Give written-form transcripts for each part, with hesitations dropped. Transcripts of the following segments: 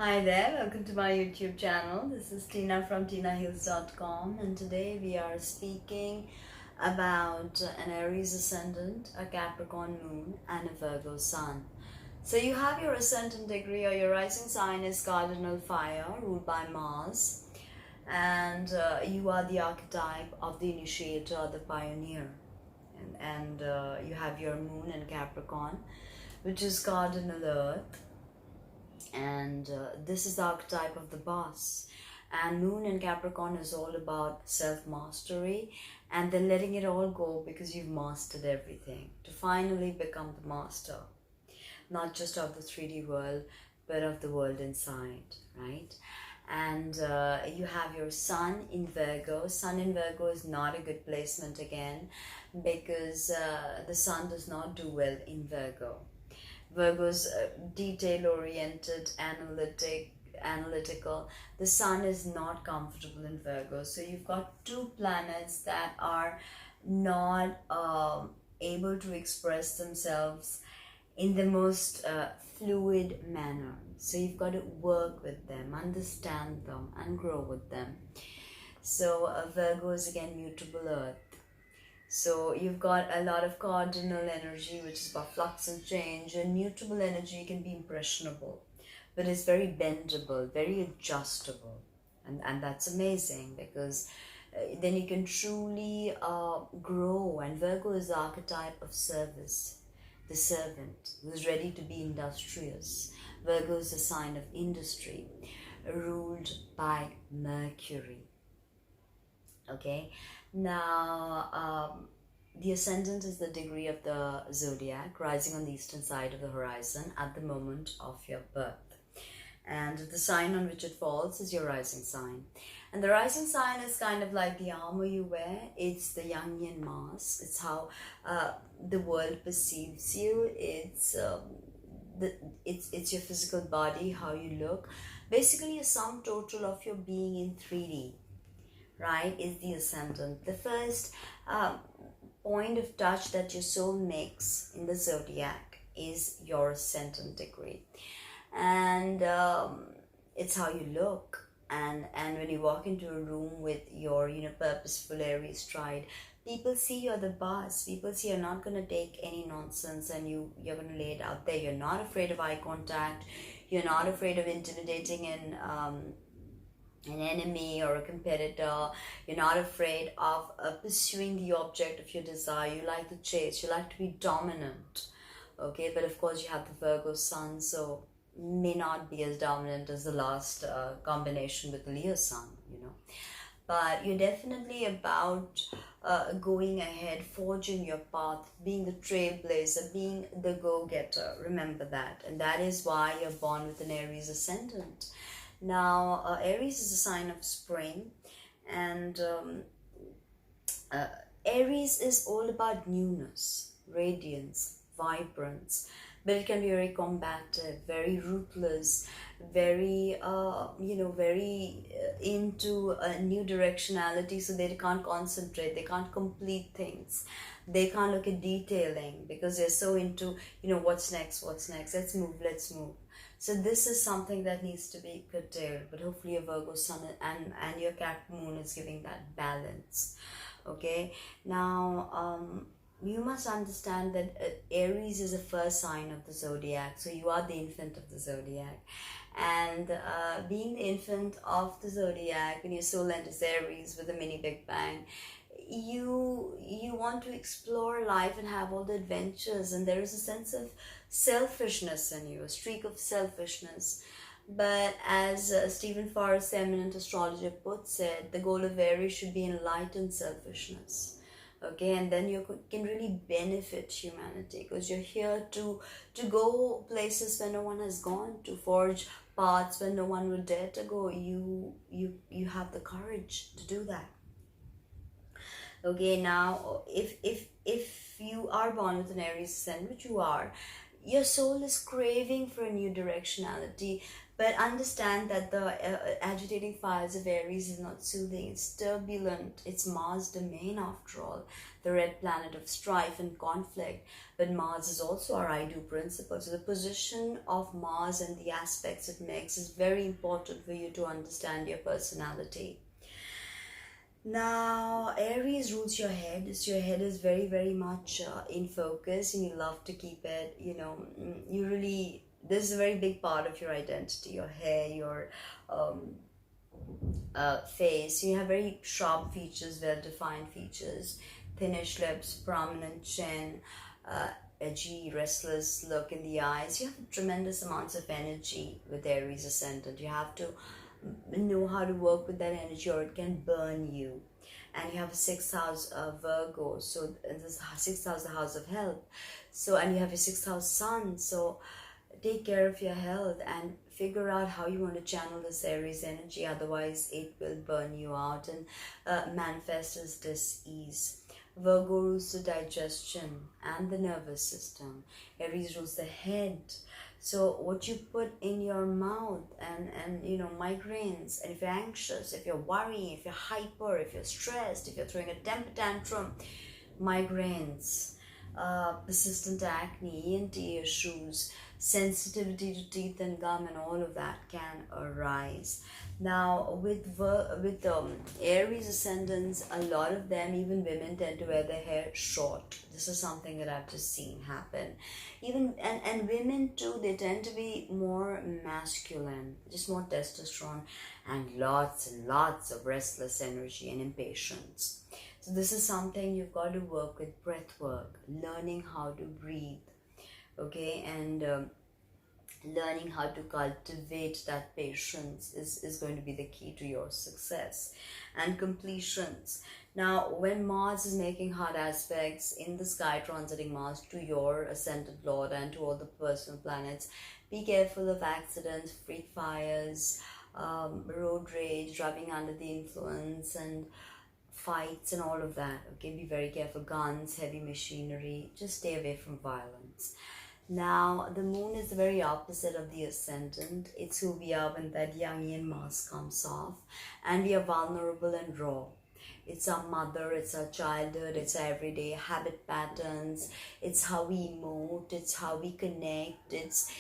Hi there, welcome to my YouTube channel. This is Tina from tinahills.com, and today we are speaking about an Aries ascendant, a Capricorn moon, and a Virgo sun. So you have your ascendant degree or your rising sign is cardinal fire, ruled by Mars, and you are the archetype of the initiator, the pioneer. And you have your moon in Capricorn, which is cardinal earth, and this is the archetype of the boss. And moon in Capricorn is all about self-mastery and then letting it all go because you've mastered everything to finally become the master, not just of the 3D world but of the world inside, right? And you have your sun in Virgo. Sun in Virgo is not a good placement again, because the sun does not do well in Virgo. Virgo's detail-oriented, analytical. The sun is not comfortable in Virgo. So you've got two planets that are not able to express themselves in the most fluid manner. So you've got to work with them, understand them, and grow with them. So Virgo is again mutable earth. So you've got a lot of cardinal energy, which is about flux and change, and mutable energy can be impressionable, but it's very bendable, very adjustable. And that's amazing, because then you can truly grow. And Virgo is the archetype of service, the servant who's ready to be industrious. Virgo is a sign of industry, ruled by Mercury. Okay, now the ascendant is the degree of the zodiac, rising on the eastern side of the horizon at the moment of your birth. And the sign on which it falls is your rising sign. And the rising sign is kind of like the armor you wear. It's the Jungian mask. It's how the world perceives you. It's your physical body, how you look. Basically, a sum total of your being in 3D, right, is the ascendant. The first point of touch that your soul makes in the zodiac is your ascendant degree. And it's how you look. And when you walk into a room with your purposeful Aries stride, people see you're the boss. People see you're not going to take any nonsense, and you're going to lay it out there. You're not afraid of eye contact. You're not afraid of intimidating an enemy or a competitor. You're not afraid of pursuing the object of your desire. You like the chase. You like to be dominant. Okay, but of course you have the Virgo sun, so may not be as dominant as the last combination with the Leo sun, But you're definitely about going ahead, forging your path, being the trailblazer, being the go-getter. Remember that. And that is why you're born with an Aries ascendant. Now, Aries is a sign of spring, and Aries is all about newness, radiance, vibrance, but it can be very combative, very ruthless, very, very into a new directionality, so they can't concentrate, they can't complete things, they can't look at detailing because they're so into, what's next, let's move. So this is something that needs to be curtailed, but hopefully your Virgo sun and your Cap moon is giving that balance. Okay, now you must understand that Aries is the first sign of the zodiac, so you are the infant of the zodiac. And being the infant of the zodiac, when your soul enters Aries with a mini Big Bang, you want to explore life and have all the adventures, and there is a sense of selfishness in you, a streak of selfishness. But as Stephen Forrest, the eminent astrologer, puts it, the goal of Aries should be enlightened selfishness. Okay, and then you can really benefit humanity, because you're here to go places where no one has gone, to forge paths where no one would dare to go. You have the courage to do that. Okay, now if you are born with an Aries ascendant, which you are, your soul is craving for a new directionality, but understand that the agitating fires of Aries is not soothing. It's turbulent. It's Mars' domain after all, the red planet of strife and conflict. But Mars is also our I do principle. So the position of Mars and the aspects it makes is very important for you to understand your personality. Now, Aries rules your head. So your head is very, very much in focus, and you love to keep it, you really, this is a very big part of your identity, your hair, your face. You have very sharp features, well-defined features, thinnish lips, prominent chin, edgy, restless look in the eyes. You have tremendous amounts of energy with Aries ascendant. You have to know how to work with that energy, or it can burn you. And you have a sixth house of Virgo, so this sixth house, the house of health. So, and you have your sixth house sun. So take care of your health and figure out how you want to channel this Aries energy. Otherwise, it will burn you out and manifest as dis-ease. Virgo rules the digestion and the nervous system. Aries rules the head. So what you put in your mouth and migraines, and if you're anxious, if you're worrying, if you're hyper, if you're stressed, if you're throwing a temper tantrum, migraines, persistent acne, ENT issues, sensitivity to teeth and gum, and all of that can arise. Now with Aries ascendants, a lot of them, even women, tend to wear their hair short. This is something that I've just seen happen. Even and women too, they tend to be more masculine, just more testosterone, and lots of restless energy and impatience. So this is something you've got to work with: breath work, learning how to breathe, okay, and learning how to cultivate that patience is going to be the key to your success and completions. Now, when Mars is making hard aspects in the sky, transiting Mars to your ascendant lord and to all the personal planets, be careful of accidents, freak fires, road rage, driving under the influence, and fights and all of that. Okay, be very careful. Guns, heavy machinery, just stay away from violence. Now, the moon is the very opposite of the ascendant. It's who we are when that Jungian mask comes off, and we are vulnerable and raw. It's our mother, it's our childhood, it's our everyday habit patterns, it's how we emote, it's how we connect, it's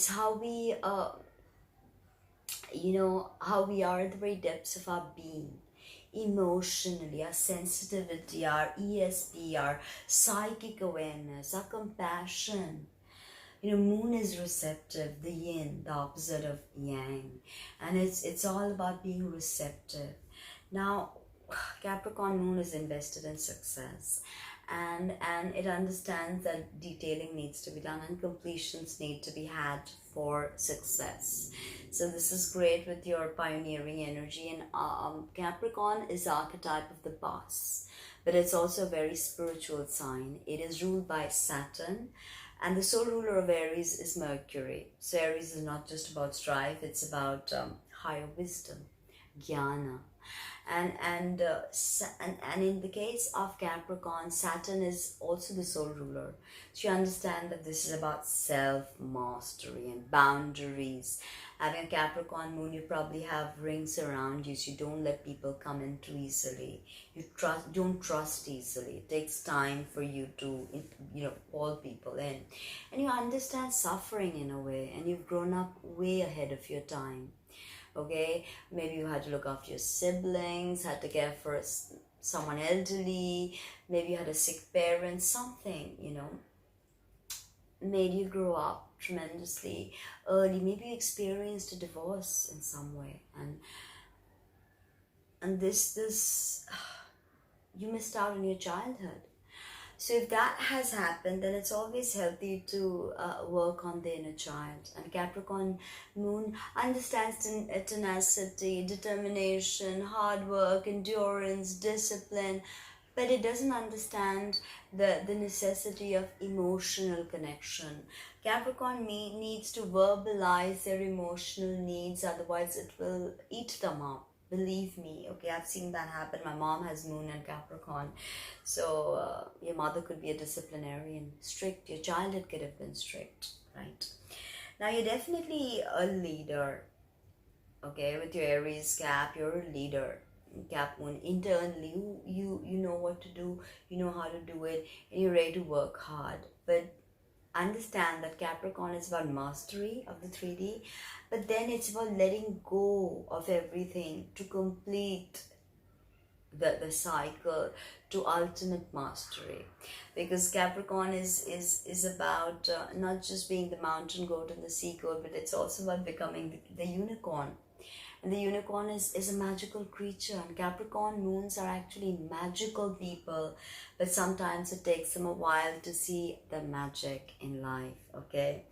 how we how we are at the very depths of our being. Emotionally, our sensitivity, our ESP, our psychic awareness, our compassion. Moon is receptive, the yin, the opposite of yang, and it's all about being receptive. Now, Capricorn moon is invested in success, and it understands that detailing needs to be done and completions need to be had for success. So this is great with your pioneering energy. And Capricorn is the archetype of the boss, but it's also a very spiritual sign. It is ruled by Saturn, and the sole ruler of Aries is Mercury. So Aries is not just about strife, it's about higher wisdom, jnana. And in the case of Capricorn, Saturn is also the sole ruler. So you understand that this is about self-mastery and boundaries. Having a Capricorn moon, you probably have rings around you, so you don't let people come in too easily. You don't trust easily. It takes time for you to call people in, and you understand suffering in a way, and you've grown up way ahead of your time. Okay, maybe you had to look after your siblings, had to care for someone elderly, maybe you had a sick parent, something, made you grow up tremendously early. Maybe you experienced a divorce in some way, and this you missed out on your childhood. So if that has happened, then it's always healthy to work on the inner child. And Capricorn moon understands tenacity, determination, hard work, endurance, discipline, but it doesn't understand the necessity of emotional connection. Capricorn needs to verbalize their emotional needs, otherwise it will eat them up. Believe me, okay, I've seen that happen. My mom has moon and Capricorn. So your mother could be a disciplinarian, strict. Your childhood could have been strict, right? Now you're definitely a leader, okay? With your Aries Cap, you're a leader. Cap moon, internally, you know what to do, you know how to do it, and you're ready to work hard. But understand that Capricorn is about mastery of the 3D, but then it's about letting go of everything to complete the cycle to ultimate mastery. Because Capricorn is about not just being the mountain goat and the sea goat, but it's also about becoming the unicorn. And the unicorn is a magical creature, and Capricorn moons are actually magical people, but sometimes it takes them a while to see the magic in life, okay?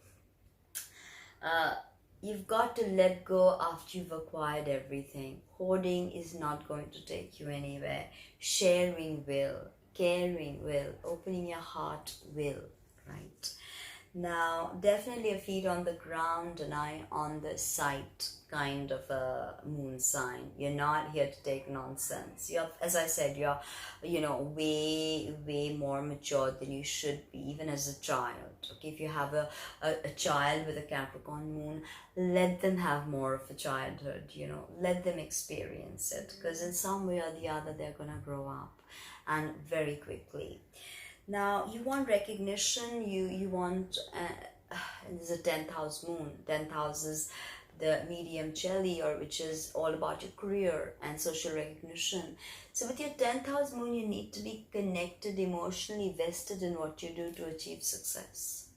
You've got to let go after you've acquired everything. Hoarding is not going to take you anywhere. Sharing will, caring will, opening your heart will, right? Now, definitely a feet on the ground, an eye on the sight kind of a moon sign. You're not here to take nonsense. You're, as I said, you're, way more mature than you should be, even as a child. Okay, if you have a child with a Capricorn moon, let them have more of a childhood, let them experience it, because in some way or the other, they're going to grow up, and very quickly. Now, you want recognition, you want, and there's a 10th house moon. 10th house is the medium Cheli, or which is all about your career and social recognition. So with your 10th house moon, you need to be connected, emotionally vested in what you do to achieve success.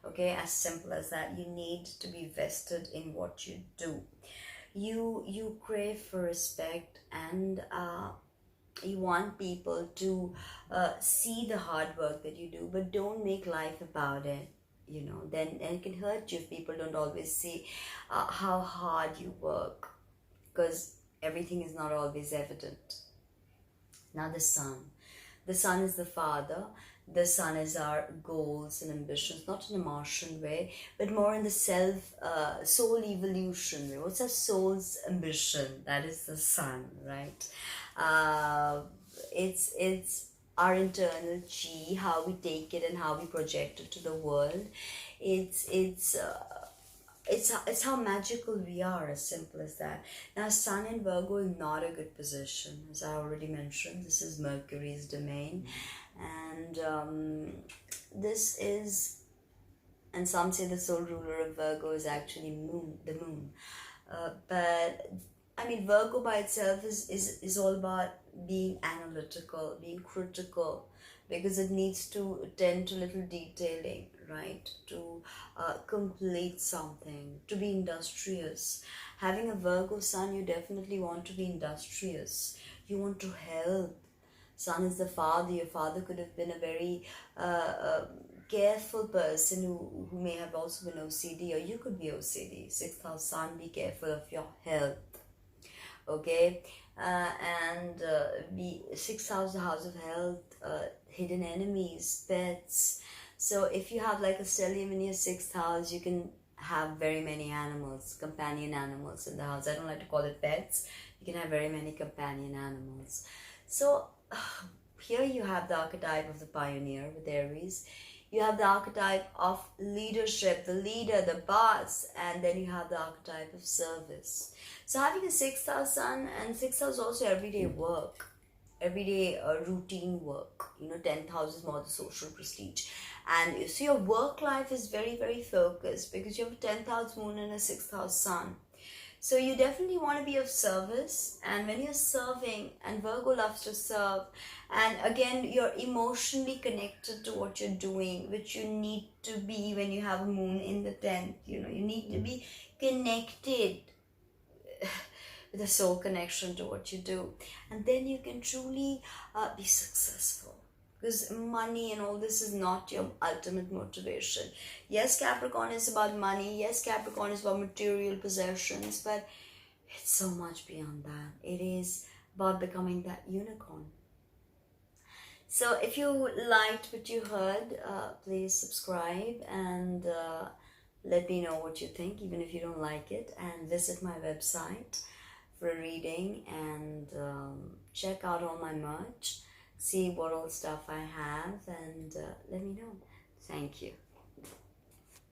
Okay, as simple as that. You need to be vested in what you do. You crave for respect, and you want people to see the hard work that you do, but don't make life about it. Then it can hurt you if people don't always see how hard you work, because everything is not always evident. Now the sun is the father. The sun is our goals and ambitions, not in a Martian way, but more in the soul evolution way. What's our soul's ambition? That is the sun, right? It's our internal chi, how we take it and how we project it to the world. It's how magical we are, as simple as that. Now, Sun in Virgo is not a good position, as I already mentioned. This is Mercury's domain, and this is, and some say the sole ruler of Virgo is actually the moon. But I mean, Virgo by itself is all about being analytical, being critical, because it needs to tend to little detailing, right? To complete something, to be industrious. Having a Virgo sun, you definitely want to be industrious. You want to help. Sun is the father. Your father could have been a very careful person who may have also been OCD, or you could be OCD. 6th house sun, be careful of your health. Okay, and be 6th house, the house of health, hidden enemies, pets. So if you have like a stellium in your 6th house, you can have very many animals, companion animals in the house. I don't like to call it pets. You can have very many companion animals. So here you have the archetype of the pioneer with Aries. You have the archetype of leadership, the leader, the boss, and then you have the archetype of service. So having a 6th house sun, and 6th house also everyday work, everyday routine work. 10th house is more the social prestige. And you see your work life is very, very focused, because you have a 10th house moon and a 6th house sun. So you definitely want to be of service, and when you're serving, and Virgo loves to serve, and again, you're emotionally connected to what you're doing, which you need to be when you have a moon in the 10th. You need to be connected with a soul connection to what you do, and then you can truly be successful. Because money and all this is not your ultimate motivation. Yes, Capricorn is about money. Yes, Capricorn is about material possessions, but it's so much beyond that. It is about becoming that unicorn. So if you liked what you heard, please subscribe and let me know what you think, even if you don't like it, and visit my website for a reading, and check out all my merch, see what all stuff I have, and let me know. Thank you.